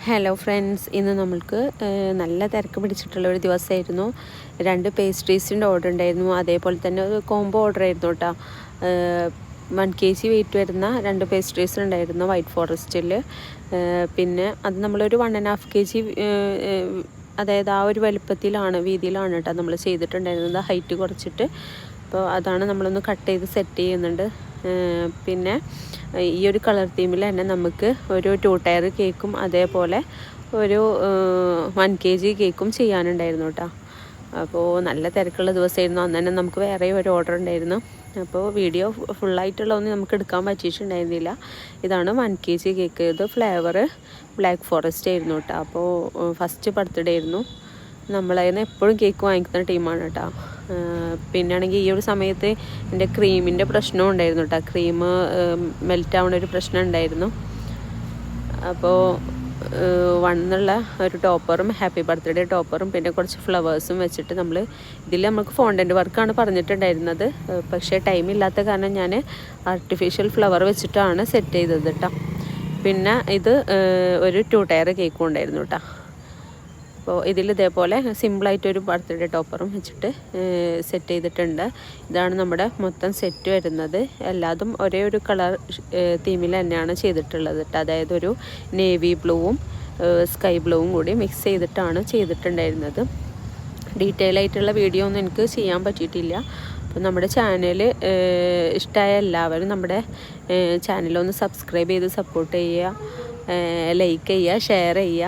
Hello friends, ഇന്ന് നമ്മൾക്ക് നല്ല തിരക്ക് പിടിച്ചിട്ടുള്ള ഒരു ദിവസമായിരുന്നു. 2 പേസ്ട്രീസിൻ്റെ ഓർഡർ ഉണ്ടായിരുന്നു. അതേപോലെ തന്നെ ഒരു കോംബോ ഓർഡർ ആയിരുന്നു കേട്ടോ. 1 kg വെയിറ്റ് വരുന്ന 2 പേസ്ട്രീസ് ഉണ്ടായിരുന്നു വൈറ്റ് ഫോറസ്റ്റിൽ. പിന്നെ അത് നമ്മളൊരു 1.5 kg, അതായത് ആ ഒരു വലുപ്പത്തിലാണ്, വീതിയിലാണ് കേട്ടോ നമ്മൾ ചെയ്തിട്ടുണ്ടായിരുന്നത്, ഹൈറ്റ് കുറച്ചിട്ട്. അപ്പോൾ അതാണ് നമ്മളൊന്ന് കട്ട് ചെയ്ത് സെറ്റ് ചെയ്യുന്നുണ്ട്. പിന്നെ ഈ ഒരു കളർ തീമിൽ തന്നെ നമുക്ക് ഒരു 2 ടയർ കേക്കും അതേപോലെ ഒരു 1 kg കേക്കും ചെയ്യാനുണ്ടായിരുന്നു കേട്ടോ. അപ്പോൾ നല്ല തിരക്കുള്ള ദിവസമായിരുന്നു. അന്ന് തന്നെ നമുക്ക് വേറെ ഒരു ഓർഡർ ഉണ്ടായിരുന്നു. അപ്പോൾ വീഡിയോ ഫുള്ളായിട്ടുള്ളതൊന്നും നമുക്ക് എടുക്കാൻ പറ്റിയിട്ടുണ്ടായിരുന്നില്ല. ഇതാണ് 1 kg കേക്ക്. ഇത് ഫ്ലേവർ ബ്ലാക്ക് ഫോറസ്റ്റ് ആയിരുന്നു കേട്ടോ. അപ്പോൾ ഫസ്റ്റ് ബർത്ത്ഡേ ആയിരുന്നു. നമ്മളതിന് എപ്പോഴും കേക്ക് വാങ്ങിക്കുന്ന ടീമാണ് കേട്ടോ. പിന്നെ ആണെങ്കിൽ ഈ ഒരു സമയത്ത് എൻ്റെ ക്രീമിൻ്റെ പ്രശ്നവും ഉണ്ടായിരുന്നു കേട്ടോ. ക്രീം മെൽറ്റ് ആവുന്ന ഒരു പ്രശ്നം ഉണ്ടായിരുന്നു. അപ്പോൾ വന്നുള്ള ഒരു ടോപ്പറും ഹാപ്പി ബർത്ത്ഡേ ടോപ്പറും പിന്നെ കുറച്ച് ഫ്ലവേഴ്സും വെച്ചിട്ട് ഇതിൽ നമുക്ക് ഫോണ്ടൻ്റ് വർക്കാണ് പറഞ്ഞിട്ടുണ്ടായിരുന്നത്. പക്ഷേ ടൈം ഇല്ലാത്ത കാരണം ഞാൻ ആർട്ടിഫിഷ്യൽ ഫ്ലവർ വെച്ചിട്ടാണ് സെറ്റ് ചെയ്തത് കേട്ടോ. പിന്നെ ഇത് ഒരു 2 ടയർ കേക്കും ഉണ്ടായിരുന്നു കേട്ടോ. അപ്പോൾ ഇതിൽ ഇതേപോലെ സിമ്പിളായിട്ടൊരു ബർത്ത്ഡേ ടോപ്പറും വെച്ചിട്ട് സെറ്റ് ചെയ്തിട്ടുണ്ട്. ഇതാണ് നമ്മുടെ മൊത്തം സെറ്റ് വരുന്നത്. എല്ലാതും ഒരേ ഒരു കളർ തീമിൽ തന്നെയാണ് ചെയ്തിട്ടുള്ളത് കേട്ടോ. അതായത് ഒരു നേവി ബ്ലൂവും സ്കൈ ബ്ലൂവും കൂടി മിക്സ് ചെയ്തിട്ടാണ് ചെയ്തിട്ടുണ്ടായിരുന്നത്. ഡീറ്റെയിൽ ആയിട്ടുള്ള വീഡിയോ ഒന്നും എനിക്ക് ചെയ്യാൻ പറ്റിയിട്ടില്ല. അപ്പോൾ നമ്മുടെ ചാനൽ ഇഷ്ടമായ എല്ലാവരും നമ്മുടെ ചാനലൊന്ന് സബ്സ്ക്രൈബ് ചെയ്ത് സപ്പോർട്ട് ചെയ്യുക, ലൈക്ക് ചെയ്യുക, ഷെയർ ചെയ്യുക.